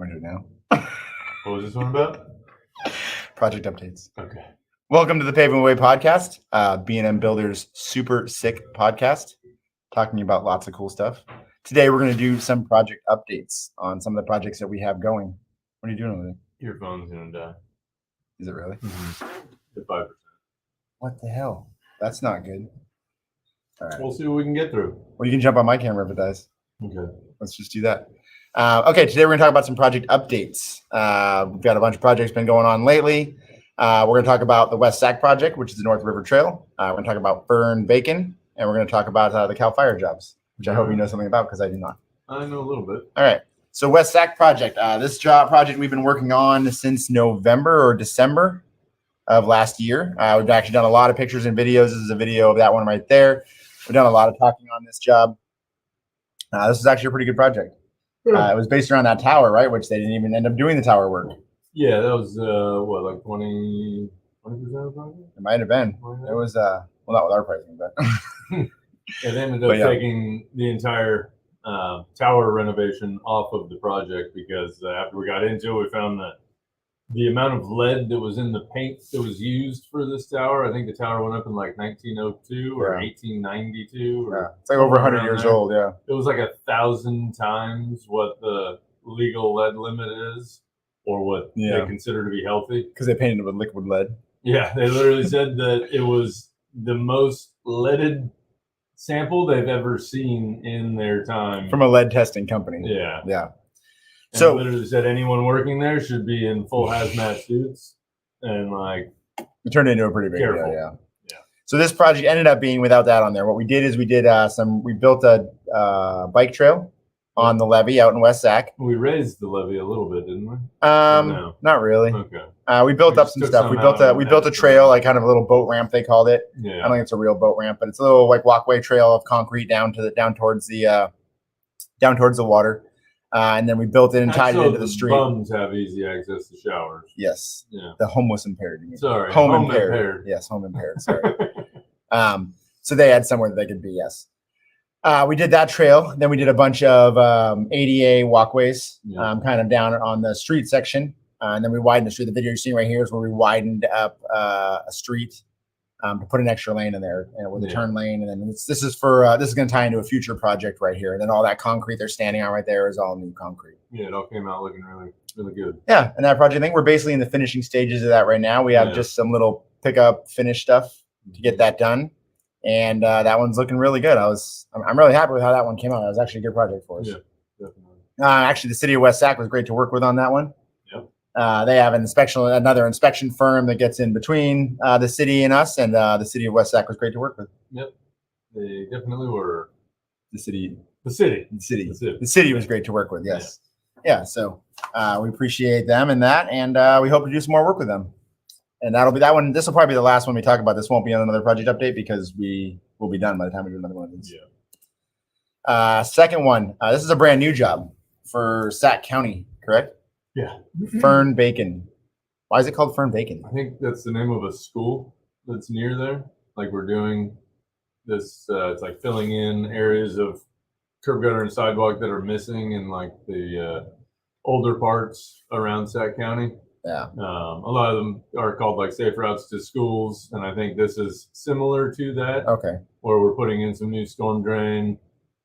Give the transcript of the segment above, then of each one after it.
Want to do it now? What was this one about? Project updates. Okay. Welcome to the Paving Way podcast, B&M Builder's super sick podcast, talking about lots of cool stuff. Today, we're going to do some project updates on some of the projects that we have going. What are you doing with it? Your phone's going to die. Is it really? To 5%. What the hell? That's not good. All right. We'll see what we can get through. Well, you can jump on my camera if it dies. Okay. Let's just do that. Okay, today we're going to talk about some project updates. We've got a bunch of projects been going on lately. We're going to talk about the West Sac project, which is the North River Trail. We're going to talk about Fern Bacon, and we're going to talk about the Cal Fire jobs, which I hope you know something about because I do not. I know a little bit. All right. So West Sac project. This project we've been working on since November or December of last year. We've actually done a lot of pictures and videos. This is a video of that one right there. We've done a lot of talking on this job. This is actually a pretty good project. It was based around that tower, right? Which they didn't even end up doing the tower work. Yeah, that was, what, like 20% of the project? It might have been. It was, well, not with our pricing, but. It ended up taking the entire tower renovation off of the project because after we got into it, we found that the amount of lead that was in the paint that was used for this tower, I think the tower went up in like 1902 or 1892. Or it's like over 100 years old, yeah. It was like 1,000 times what the legal lead limit is or what they consider to be healthy. Because they painted it with liquid lead. Yeah, they literally said that it was the most leaded sample they've ever seen in their time. From a lead testing company. Yeah. Yeah. And so literally said anyone working there should be in full hazmat suits and like it turned into a pretty big deal, yeah. So this project ended up being without that on there. What we did is we built a bike trail on the levee out in West Sac. We raised the levee a little bit, didn't we? No. Not really. Okay. We built up some stuff. We built a trail, like kind of a little boat ramp they called it. Yeah. I don't think it's a real boat ramp, but it's a little like walkway trail of concrete down towards the water. And then we built it and tied it into the street. Bums have easy access to showers. Yes. Yeah. The homeless impaired. Sorry. Home impaired. Yes, home impaired. Sorry. So they had somewhere that they could be. Yes. We did that trail. Then we did a bunch of ADA walkways, kind of down on the street section. And then we widened the street. The video you're seeing right here is where we widened up a street to put an extra lane in there with a turn lane. And then this is going to tie into a future project right here. And then all that concrete they're standing on right there is all new concrete. Yeah, it all came out looking really, really good. Yeah, and that project, I think we're basically in the finishing stages of that right now. We have just some little pickup finish stuff to get that done. And that one's looking really good. I'm really happy with how that one came out. It was actually a good project for us. Yeah, definitely. Actually, the city of West Sac was great to work with on that one. They have another inspection firm that gets in between the city and us, and the city of West Sac was great to work with. Yep, they definitely were. The city was great to work with. Yes, yeah. So we appreciate them and that, and we hope to do some more work with them. And that'll be that one. This will probably be the last one we talk about. This won't be on another project update because we will be done by the time we do another one of these. Yeah. Second one. This is a brand new job for Sac County, correct? Yeah. Fern Bacon. Why is it called Fern Bacon? I think that's the name of a school that's near there. Like we're doing this, it's like filling in areas of curb gutter and sidewalk that are missing in like the older parts around Sac County. Yeah. A lot of them are called like safe routes to schools. And I think this is similar to that. Okay. Where we're putting in some new storm drain,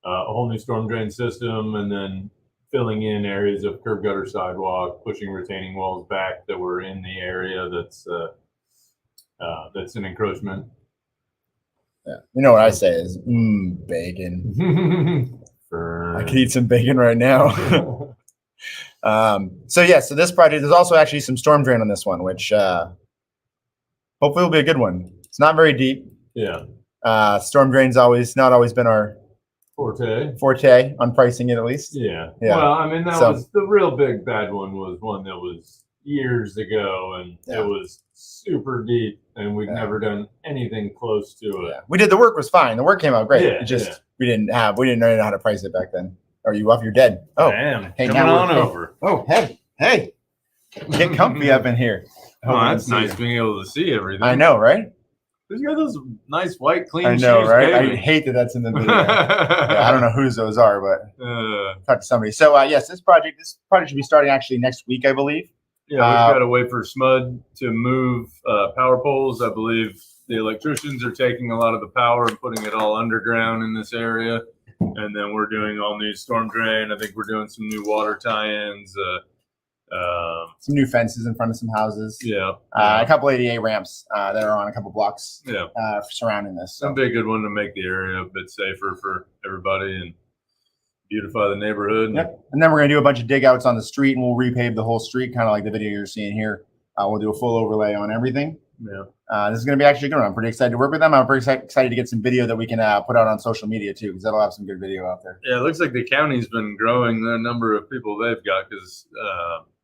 a whole new storm drain system, and then filling in areas of curb gutter sidewalk, pushing retaining walls back that were in the area that's an encroachment. Yeah. You know what I say is bacon. I could eat some bacon right now. So this project, there's also actually some storm drain on this one, which hopefully will be a good one. It's not very deep. Yeah. Storm drain's not always been our forte on pricing it, at least. Yeah. Well, I mean, that was the real big bad one was one that was years ago, and it was super deep, and we've never done anything close to it. Yeah. We did, the work was fine. The work came out great. It just we didn't know how to price it back then. Are you off? You're dead. Oh, I am. Hey, come on over. Oh, hey, get comfy up in here. Oh, that's nice being able to see everything. I know, right? He's got those nice white clean I know, shoes, right? I baby. hate that that's in the video. Yeah, I don't know whose those are, but talk to somebody. So yes, this project should be starting actually next week, I believe. Yeah, we've got to wait for SMUD to move power poles. I believe the electricians are taking a lot of the power and putting it all underground in this area. And then we're doing all new storm drain. I think we're doing some new water tie-ins. Some new fences in front of some houses. Yeah. A couple ADA ramps that are on a couple blocks surrounding this. So. That'd be a good one to make the area a bit safer for everybody and beautify the neighborhood. Yep. And then we're going to do a bunch of dig outs on the street, and we'll repave the whole street, kind of like the video you're seeing here. We'll do a full overlay on everything. Yeah. This is going to be actually good. I'm pretty excited to work with them. I'm pretty excited to get some video that we can put out on social media too, because that'll have some good video out there. Yeah, it looks like the county's been growing the number of people they've got, because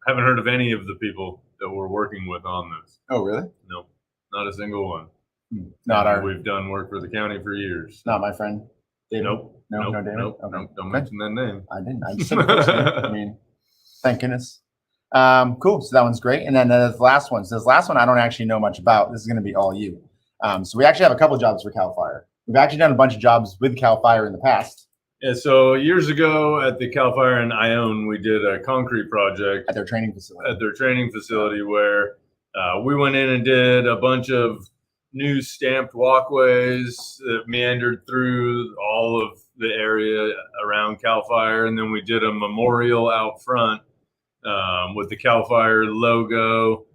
haven't heard of any of the people that we're working with on this. Oh, really? No, not a single one. We've done work for the county for years. Not my friend. David? Nope. No, David? Nope. Okay. Nope. Don't mention that name. I didn't. I just said the first name. I mean, thank goodness. Cool. So that one's great. And then the last one. So this last one I don't actually know much about. This is going to be all you. So we actually have a couple of jobs for CAL FIRE. We've actually done a bunch of jobs with CAL FIRE in the past. Yeah, so years ago at the CAL FIRE in Ione, we did a concrete project at their training facility. Where we went in and did a bunch of new stamped walkways that meandered through all of the area around CAL FIRE, and then we did a memorial out front with the CAL FIRE logo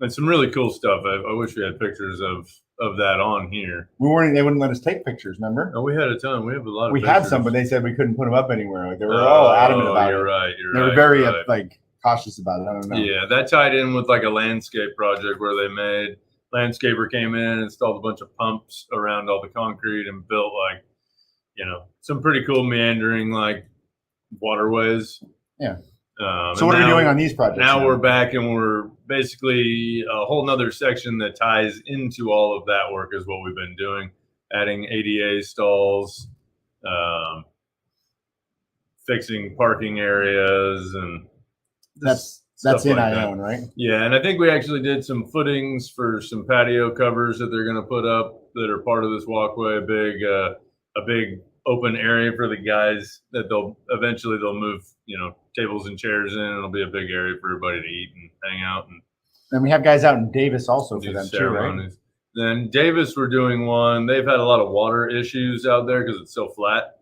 and some really cool stuff. I wish we had pictures of that on here. They wouldn't let us take pictures, remember? No, we had a ton. We have a lot of We pictures. had some, but they said we couldn't put them up anywhere. Like, they were all adamant about you're it. Right. They were very like cautious about it. I don't know. Yeah, that tied in with like a landscape project where landscaper came in, installed a bunch of pumps around all the concrete, and built like, some pretty cool meandering like waterways. Yeah. So what are we doing on these projects? Now we're back, and we're basically a whole nother section that ties into all of that work is what we've been doing, adding ADA stalls, fixing parking areas, and that's in Ione, right? Yeah, and I think we actually did some footings for some patio covers that they're going to put up that are part of this walkway. A big open area for the guys that they'll move, tables and chairs in. It'll be a big area for everybody to eat and hang out. And we have guys out in Davis also for them too, right? Then Davis, we're doing one. They've had a lot of water issues out there because it's so flat.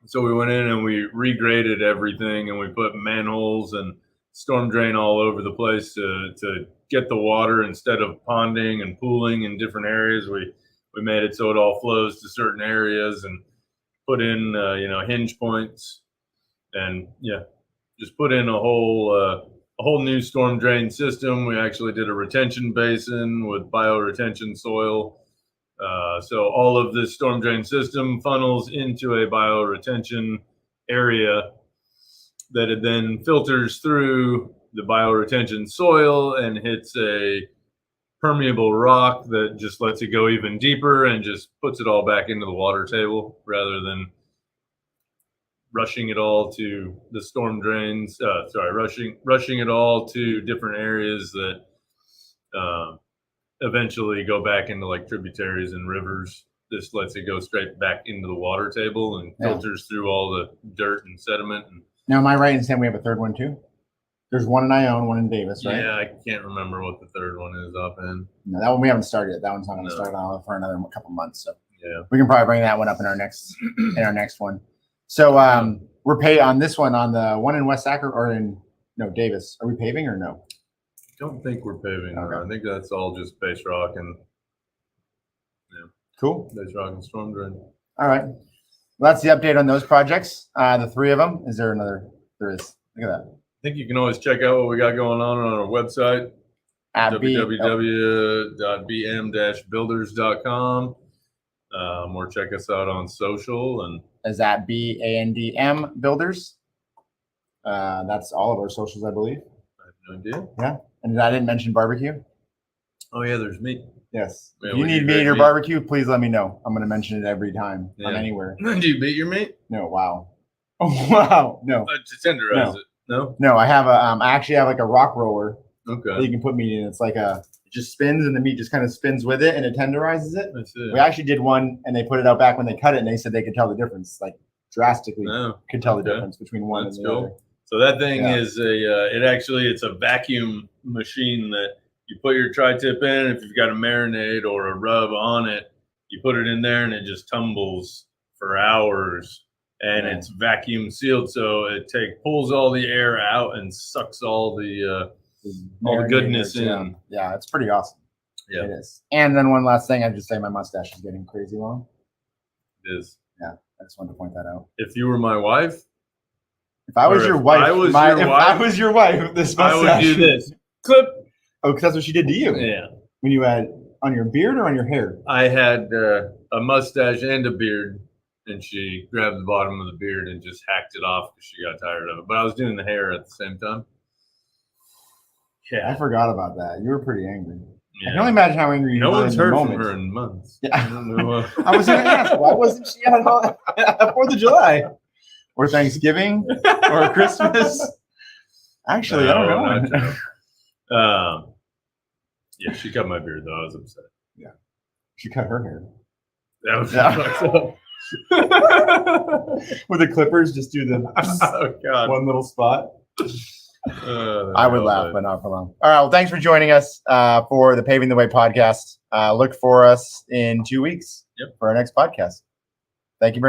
So we went in and we regraded everything, and we put manholes and storm drain all over the place to get the water, instead of ponding and pooling in different areas. We made it so it all flows to certain areas, and put in hinge points, and just put in a whole new storm drain system. We actually did a retention basin with bioretention soil. So all of this storm drain system funnels into a bioretention area that it then filters through the bioretention soil and hits a permeable rock that just lets it go even deeper and just puts it all back into the water table, rather than rushing it all to the storm drains. Rushing it all to different areas that eventually go back into like tributaries and rivers. This lets it go straight back into the water table and filters through all the dirt and sediment. Now, am I right in saying we have a third one too? There's one in Ione, one in Davis, right? Yeah, I can't remember what the third one is offhand. No, that one we haven't started yet. That one's not going to start for another couple months. So yeah, we can probably bring that one up in our next one. So we're pay on this one, on the one in West Akron or in Davis. Are we paving or no? I don't think we're paving. Okay. I think that's all just base rock and cool. Base rock and storm drain. All right. Well, that's the update on those projects. The three of them. Is there another? There is. Look at that. I think you can always check out what we got going on our website at www.bm-builders.com, or check us out on social. And is that B&M Builders? That's all of our socials, I believe. I have no idea. Yeah, and I didn't mention barbecue. Oh yeah, there's meat. Yes. Yeah, if you need meat or barbecue, please let me know. I'm going to mention it every time on anywhere. Do you beat your meat? No. Wow. Oh wow. No. To tenderize it. No. No, I have I actually have like a rock roller. Okay. That you can put meat in. It's like a It just spins, and the meat just kind of spins with it, and it tenderizes it. That's it. We actually did one, and they put it out back when they cut it, and they said they could tell the difference, like drastically could tell the difference between one and the other. So that thing is it's a vacuum machine that you put your tri-tip in. If you've got a marinade or a rub on it, you put it in there, and it just tumbles for hours. And it's vacuum sealed, so it pulls all the air out and sucks all the goodness in. Yeah, it's pretty awesome. Yeah, it is. And then one last thing, I'd just say my mustache is getting crazy long. It is. Yeah, I just wanted to point that out. If you were my wife, if I was your wife, if I was your wife, this mustache, I would do this. Clip. Oh, because that's what she did to you. Yeah. When you had on your beard or on your hair? I had a mustache and a beard. And she grabbed the bottom of the beard and just hacked it off because she got tired of it. But I was doing the hair at the same time. Yeah, I forgot about that. You were pretty angry. Yeah. I can only imagine how angry you were. No one's heard from her in months. Yeah. I don't know. I was going to ask, why wasn't she at 4th of July? Or Thanksgiving? Or Christmas? Actually, I don't know. Yeah, she cut my beard, though. I was upset. Yeah. She cut her hair. That was fucked up. With the clippers, just do the one little spot. I would laugh, but not for long. All right. Well, thanks for joining us for the Paving the Way podcast. Look for us in 2 weeks for our next podcast. Thank you very much.